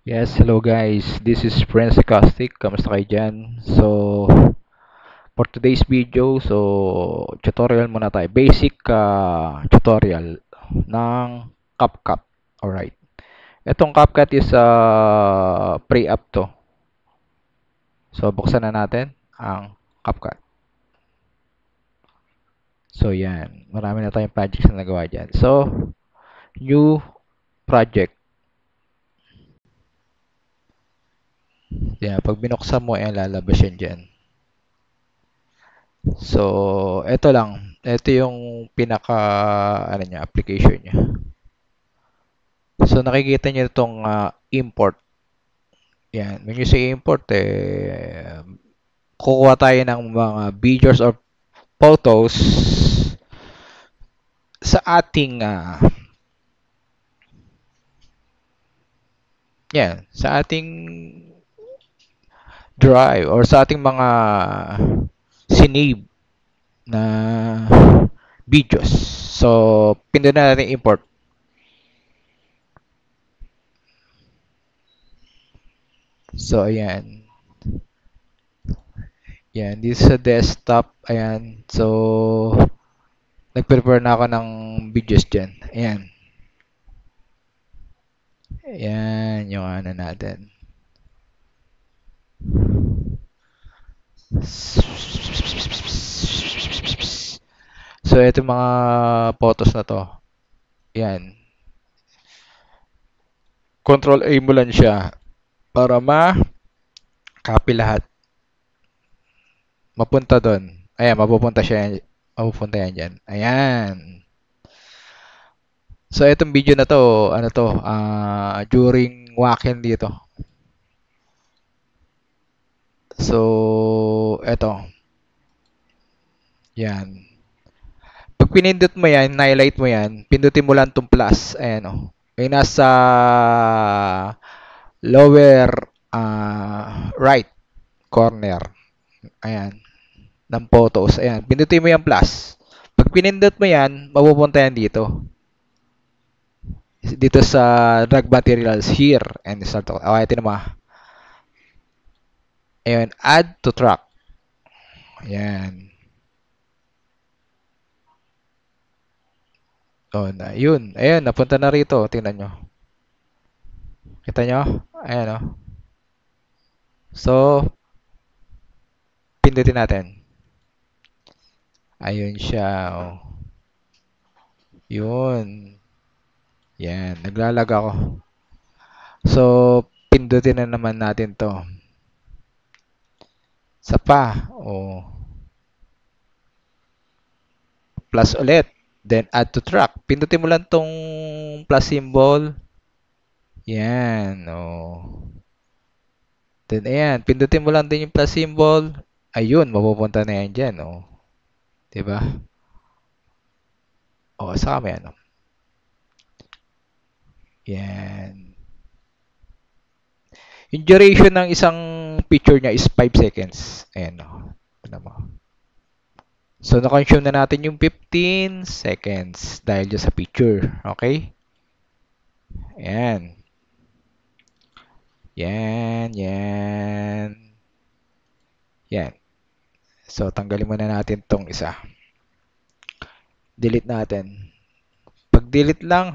Yes, hello guys. This is Prince Acoustic. Kamusta kayo dyan? For today's video, tutorial muna tayo. Basic tutorial ng CapCut. Alright. Itong CapCut is pre-app to. So, buksan na natin ang CapCut. So, yan. Marami na tayong projects na nagawa dyan. So, new project. Yan. Pag binuksan mo, ayan, lalabas yan dyan. So, ito lang. Ito yung pinaka application niya. So, nakikita niyo itong import. Yan. When you say import, kukuha tayo ng mga videos or photos sa ating sa ating drive or sa ating mga sinave na videos. So, pindutin natin import. So, ayan. Yan, this is a desktop. Ayan. So, nag-prepare na ako ng videos dyan. Ayan. Ayan, yung ano natin. So, ito mga photos na to. Ayan. Control A mo lang siya para ma-copy lahat. Mapunta doon. Ayan, mapupunta yan dyan. Ayan. So, itong video na to, during walk-in dito. So, eto. Yan. Pag pinindot mo yan, highlight mo yan, pindutin mo lang itong plus. Ayan o. May nasa lower right corner. Ayan. Ng photos. Ayan. Pindutin mo yung plus. Pag pinindot mo yan, mapupunta yan dito. Dito sa drag materials here. And start to. Okay, ito naman. Ayan. Add to track. Ayan. Oh, yun. Ayan, napunta na rito. Tingnan nyo. Kita nyo? Ayan, oh. So, pindutin natin. Ayun siya, oh. Yun. Yan, naglalag ako. So, pindutin na naman natin to. Sa pa, oh. Plus ulit. Then, add to track. Pindutin mo lang tong plus symbol. Yan, oh. Then, ayan. Pindutin mo lang din yung plus symbol. Ayun, mapupunta na yan dyan, oh. Diba? Oh, saka may ano. Yan. Yung duration ng isang picture niya is 5 seconds. Ayan, oh. Tignan mo. So, na-consume na natin yung 15 seconds dahil dyan sa picture. Okay? Ayan. Yan, yan. Yan. So, tanggalin muna natin tong isa. Delete natin. Pag delete lang,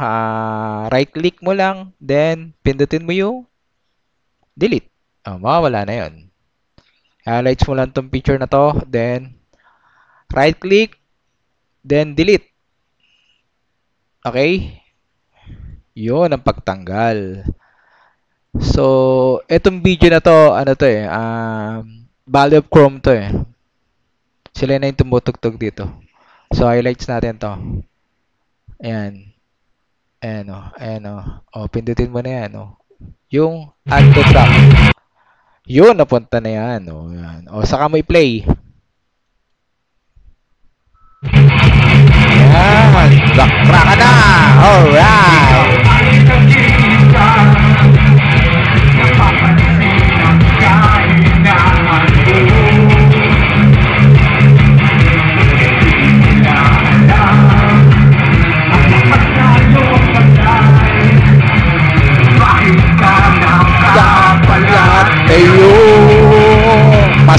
right-click mo lang, then pindutin mo yung delete. Oh, mawawala na yun. Highlights mo lang tong picture na to, then right-click, then delete. Okay? Yun ang pagtanggal. So, etong video na to, Valley of Chrome to eh. Sila na yung tumutugtog dito. So, highlights natin to. Ayan. Ayan o. Ayan o. O, pindutin mo na yan o. Yung add to track. Yun, napunta na yan. O, yan. O, saka mo i-play. Ayan. Dakra ka na. Alright.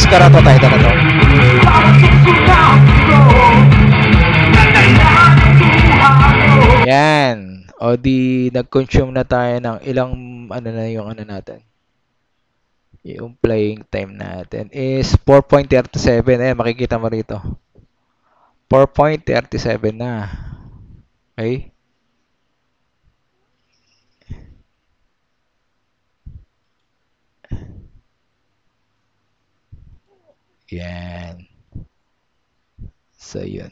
maskara to, tayo na to. Yan. O di, nag-consume na tayo ng ilang, ano na yung ano natin. Yung playing time natin is 4.37. Eh, makikita mo rito. 4.37 na. Okay? Yan. So, yun.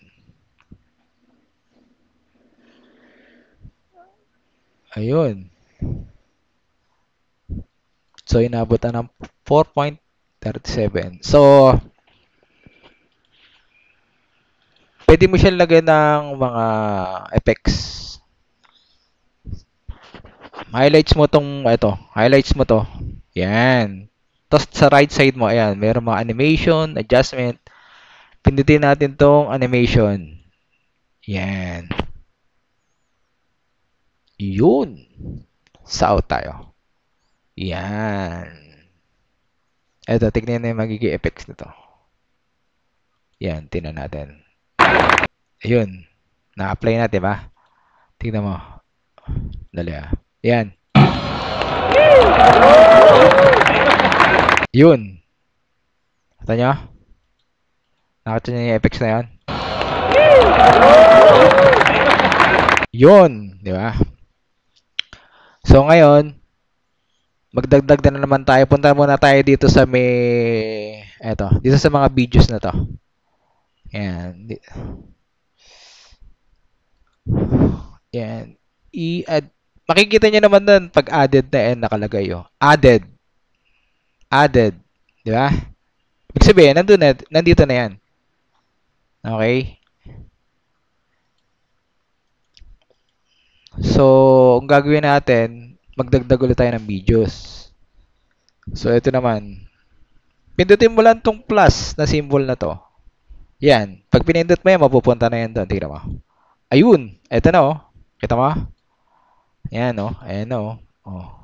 Ayun. So, inabot na ng 4.37. So, pwede mo siya lagyan ng mga effects. Highlights mo tong, ito, highlights mo to. Yan. Tapos sa right side mo, ayan, mayroong mga animation, adjustment. Pindutin natin tong animation. Yan. Yun. Sa out tayo. Yan. Ito, tignan na yung magiging effects nito. Yan, tingnan natin. Ayun. Na-apply natin ba? Tignan mo. Dali ah. Yan. Yun. Kita nyo? Nakita nyo yung effects na yan? Yun. Di ba? So, ngayon, magdagdag na naman tayo. Punta muna tayo dito sa may... Eto. Dito sa mga videos na to. Yan. Yan. I-add. Makikita nyo naman doon pag added na N nakalagay yun. Added. Added. Di ba? Ibig sabihin, nandito na yan. Okay? So, ang gagawin natin, magdagdag ulit tayo ng videos. So, ito naman. Pindutin mo lang tong plus na symbol na to. Yan. Pag pinindot mo yan, mapupunta na yan doon. Tignan mo. Ayun. Ito na oh. Kita mo? Yan oh. Ayan oh. Oh.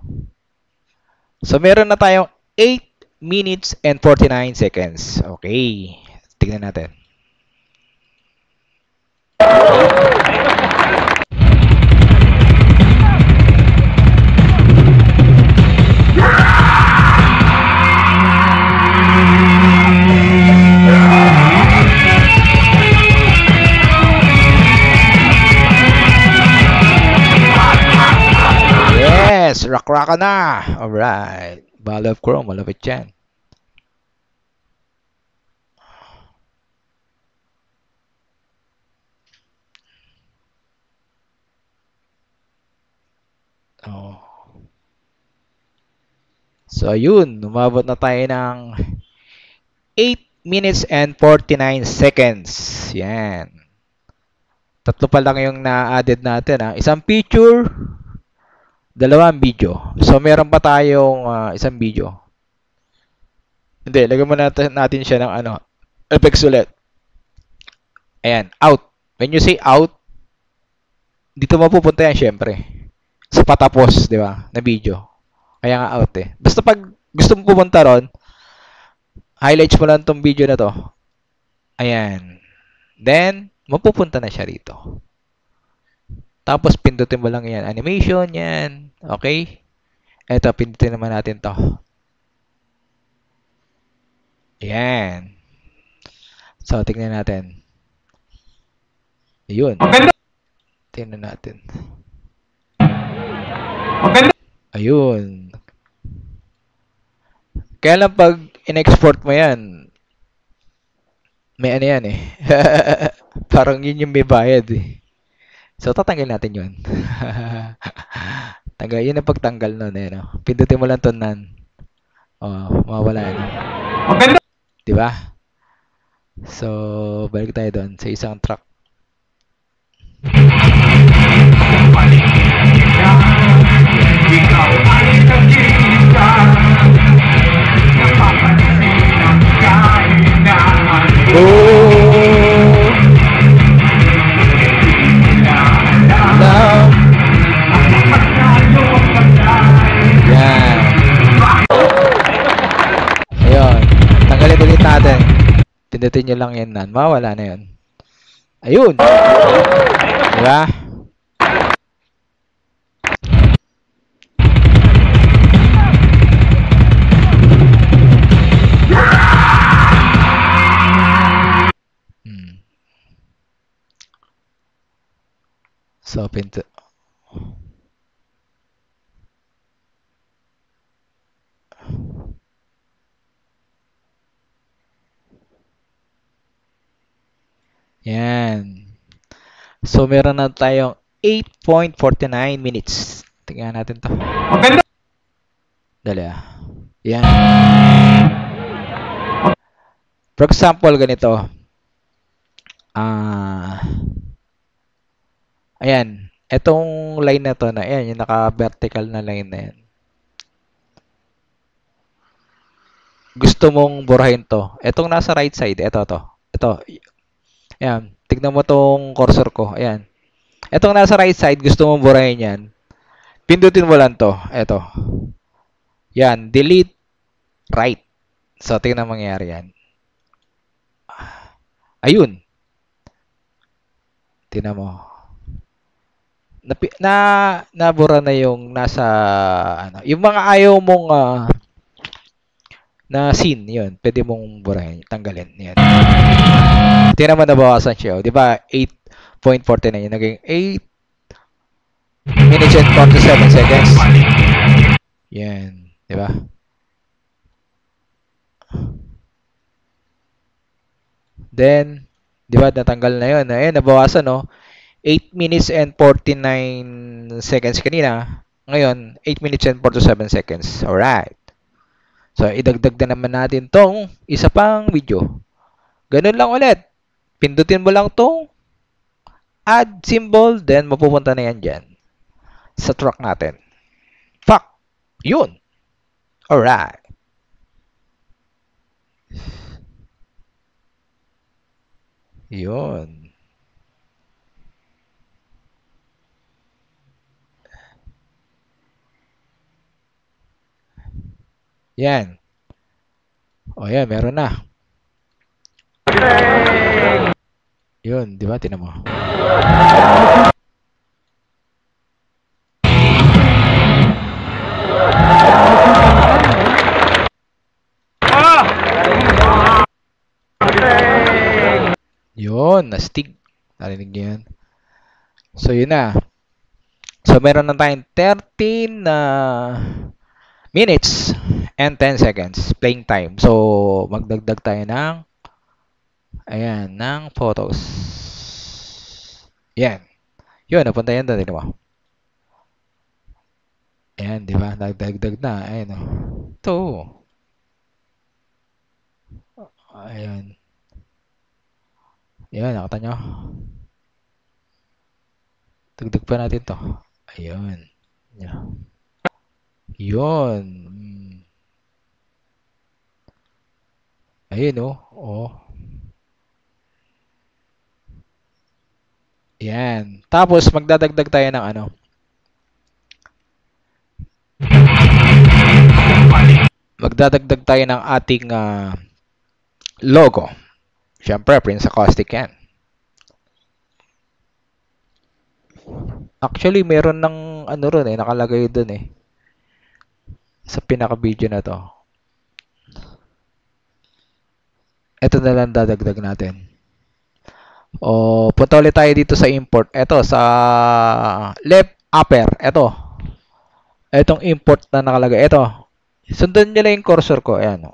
So, meron na tayong 8 minutes and 49 seconds. Okay. Tignan natin. Yes! Rock na! Alright. Ball of Chrome. Malapit yan. Oh. So, ayun. Umabot na tayo ng 8 minutes and 49 seconds. Yan. Tatlo pa lang yung na-added natin. Ha? Isang picture, dalawang video. So, meron pa tayong isang video. Hindi, lagyan mo natin siya ng ano, effects ulit. Ayan, out. When you say out, dito mapupunta yan syempre. Sa patapos, di ba, na video. Kaya nga out eh. Basta pag gusto mo pupunta ron, highlights mo lang tong video na to. Ayan. Then, mapupunta na siya rito. Tapos, pindutin mo lang yan. Animation, yan. Okay? Eto, pindutin naman natin to. Ayan. So, tignan natin. Ayun. Maganda. Tignan natin. Maganda. Ayun. Kaya lang pag in-export mo yan, may ano yan eh. Parang yun yung may bayad eh. So, tatanggal natin yun. Tanggal. Yun ang pagtanggal nun eh. No? Pindutin mo lang to nan. Oh, mawawala yan. Maganda. Diba? So, balik tayo doon sa isang track. Pindutin nyo lang yan nan. Mawala na yun. Ayun. Diba? Hmm. So, pinto. Yan. So, meron na tayong 8.49 minutes. Tingnan natin to. Maganda. Dali ah. Yan. For example, ganito. Ayan. Etong line na to na, ayan, yung naka-vertical na line na yan. Gusto mong burahin to. Etong nasa right side, ito to. Ito. Ayan. Tignan mo tong cursor ko. Ayan. Etong nasa right side, gusto mong burahin yan. Pindutin mo lang to. Ito. Yan. Delete right. So, tingnan mangyayari yan. Ayun. Tingnan mo. Nabura na yung nasa ano, yung mga ayaw mong na scene, yun. Pwede mong burahin, tanggalin. Yan. Tingnan mo nabawasan siya. Di ba? 8.49 yun. Naging 8 minutes and 47 seconds. Yan. Di ba? Then, di ba, natanggal na yun. Ayun, nabawasan, no? 8 minutes and 49 seconds kanina. Ngayon, 8 minutes and 47 seconds. Alright. So, idagdag na naman natin tong isa pang video. Ganun lang ulit. Pindutin mo lang tong add symbol, then mapupunta na yan dyan sa track natin. Fuck! Yun! Alright. Yun. Yan. O yan, meron na. Yun, di ba? Tinan mo. Yun, nastig. Narinig niyo yan. So, yun na. So, meron na tayong 13 minutes and 10 seconds playing time. So, magdagdag tayo ng ayan, ng photos. Yan. Yun, napunta yan doon. Tignan mo. Ayan, di ba? Nagdagdag na. Ayan, o. Ito. Ayan. Ayan, nakita nyo. Dagdag pa natin to. Ayun. Yun. Ayun, oh. Oh. Yan. Tapos, magdadagdag tayo ng ano. Magdadagdag tayo ng ating logo. Siyempre, Prince Acoustic yan. Actually, meron ng ano ron eh, nakalagay doon eh. Sa pinaka-video na to. Ito na lang dadagdag natin. O, punta ulit tayo dito sa import. Ito, sa left upper. Ito. Itong import na nakalagay. Ito. Sundan nyo lang yung cursor ko. Ayan.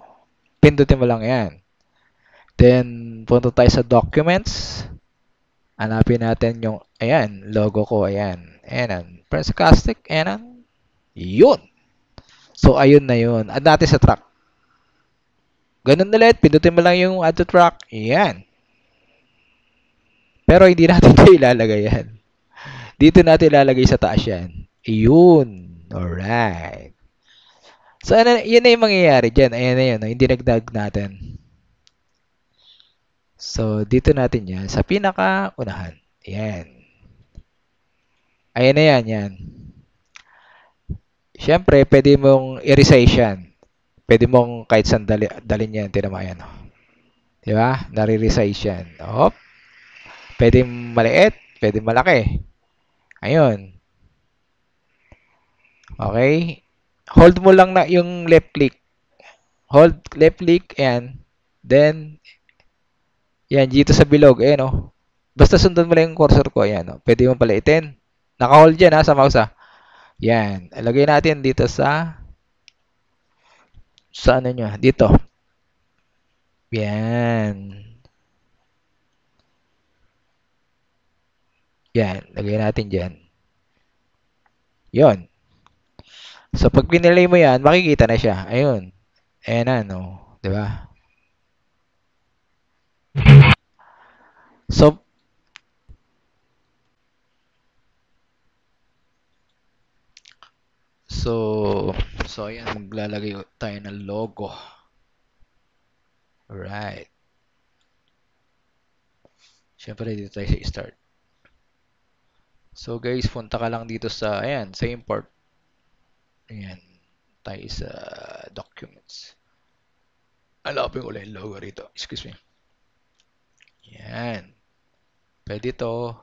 Pindutin mo lang yan. Then, punta tayo sa documents. Hanapin natin yung, ayan, logo ko. Ayan. Ayan. Press Acoustic. Ayan. Yun. So, ayun na yun. Add natin sa track. Ganun ulit. Pindutin mo lang yung add to track. Ayan. Pero hindi natin ito ilalagay yan. Dito natin ilalagay sa taas yan. Ayun. Alright. So, yun na yung mangyayari dyan. Ayan na yun. Hindi nagdag natin. So, dito natin yan. Sa pinaka-unahan. Ayan. Ayan na yan. Yan. Siyempre, pwede mong i-resize yan. Pwede mong kahit saan dalhin yan. Tinan mo, ayan. Di ba? Nare-resize yan. Hop. Pwede maliit, pwede malaki. Ayun. Okay? Hold mo lang na yung left click. Hold left click and then yan dito sa bilog, ayan oh. Basta sundan mo lang yung cursor ko, ayan oh. Pwede mo paliitin. Naka-hold yan ha sa mouse ha. Yan. Ilagay natin dito sa ano nyo, dito. Yan. Yan, lagay natin diyan. 'Yon. So pag pinilay mo 'yan, makikita na siya. Ayun. Ayan na, no. 'Di ba? So so so ayan, maglalagay tayo ng logo. Alright. Siyempre dito tayo sa start. So guys, punta ka lang dito sa ayan, sa import. Ayan. Tayo sa documents. Alapin ko lang yung logo rito. Excuse me. Yan. Pwede to.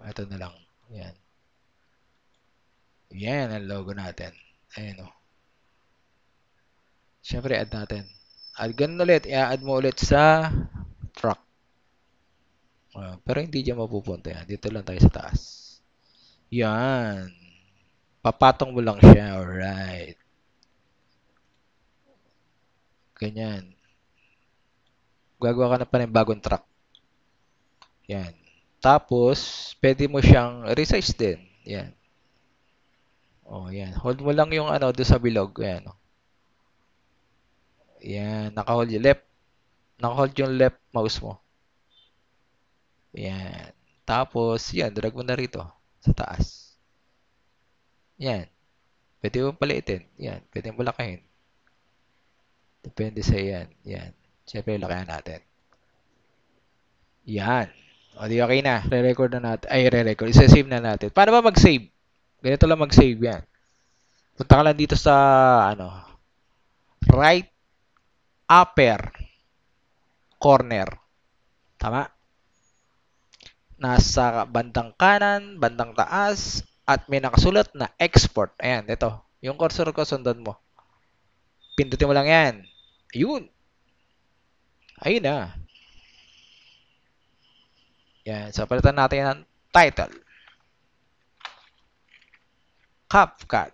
Ito na lang. Yan. Yan ang logo natin. Ayan o. Siyempre, add natin. Add ganun ulit. I-add mo ulit sa truck. Pero hindi dyan mapupunta yan. Dito lang tayo sa taas. Yan. Papatong mo lang siya. Alright. Ganyan. Gagawa ka na pa ng bagong truck. Yan. Tapos, pwede mo siyang resize din. Yan. Oh, yan. Hold mo lang yung ano doon sa bilog. Yan. Yan. Naka-hold yung left. Naka-hold yung left mouse mo. Yan. Tapos, yan. Drag mo na rito. Sa taas. Yan. Pwede mo paliitin. Yan. Pwede mo lakahin. Depende sa yan. Yan. Siyempre, lakayan natin. Yan. O, di okay na. Re-record na natin. Ay, re-record. Isa-save na natin. Paano ba mag-save? Ganito lang mag-save yan. Punta ka lang dito sa, ano, right upper corner. Tama? Nasa bandang kanan, bandang taas, at may nakasulat na export. Ayan, ito. Yung cursor ko, sundan mo. Pindutin mo lang yan. Ayun. Ayun na. Yan. So, palitan natin ng title. CapCut.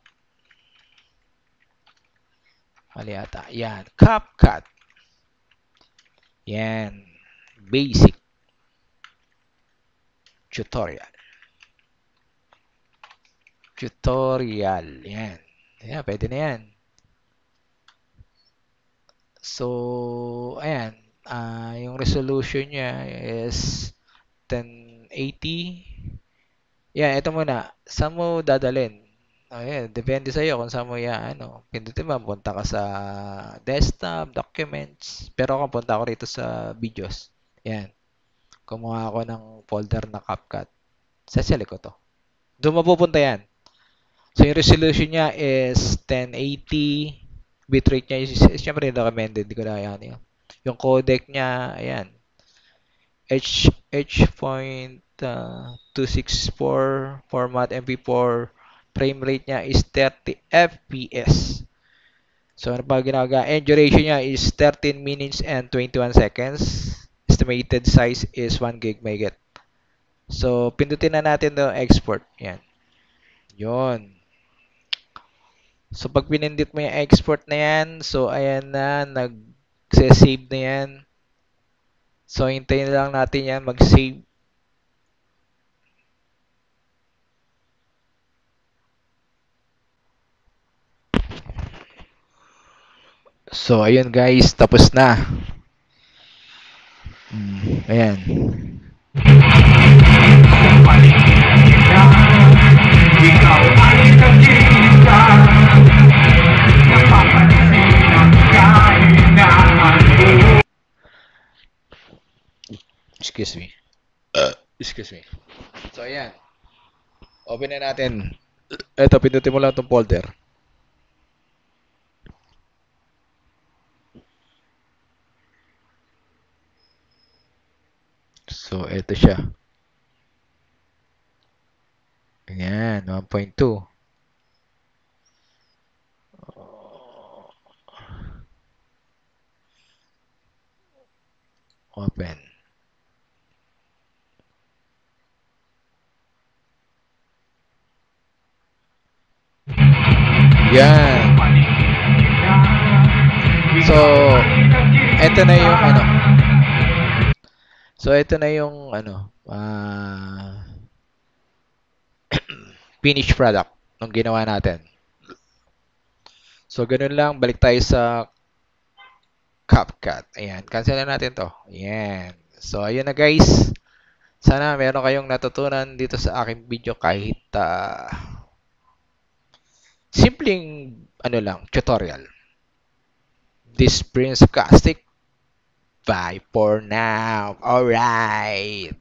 Mali ata. Yan. CapCut. Yan. Basic. Tutorial. Tutorial. Yan. Yan. Pwede na yan. So, ayan. Yung resolution niya is 1080. Yan. Ito muna. Saan mo dadalhin? Ayan, depende sa iyo kung saan mo ano. Pindutin mo, punta ka sa desktop, documents. Pero ako punta ako rito sa videos. Yan. Kumuha ako ng folder na CapCut. Sasali ko to. Doon mapupunta yan. So, yung resolution niya is 1080. Bitrate niya is, syempre, recommended. Hindi ko na yan. Yung codec niya, ayan. H.264 format MP4. Frame rate niya is 30 FPS. So, ano pa ginagawa? And duration niya is 13 minutes and 21 seconds. Estimated size is 1 gig megabyte. So, pindutin na natin the export. Yan. Yon. So, pag pinindit mo yung export na yan, so, ayan na, nag-save na yan. So, hintayin lang natin yan mag-save. So, ayun guys, tapos na. Ayan. Excuse me. Excuse me. So, ayan. Open na natin. Ito, pindutin mo lang itong folder. So, ito siya. Ayan, 1.2. Open. Yan. So, ito na yung ano. So, ito na yung ano, finished product ng ginawa natin. So, ganun lang. Balik tayo sa CapCut. Ayan, cancel na natin to. Ayan. So, ayun na guys. Sana meron kayong natutunan dito sa aking video kahit simpleng ano lang, tutorial. This Prince of Castic. Bye for now. Alright.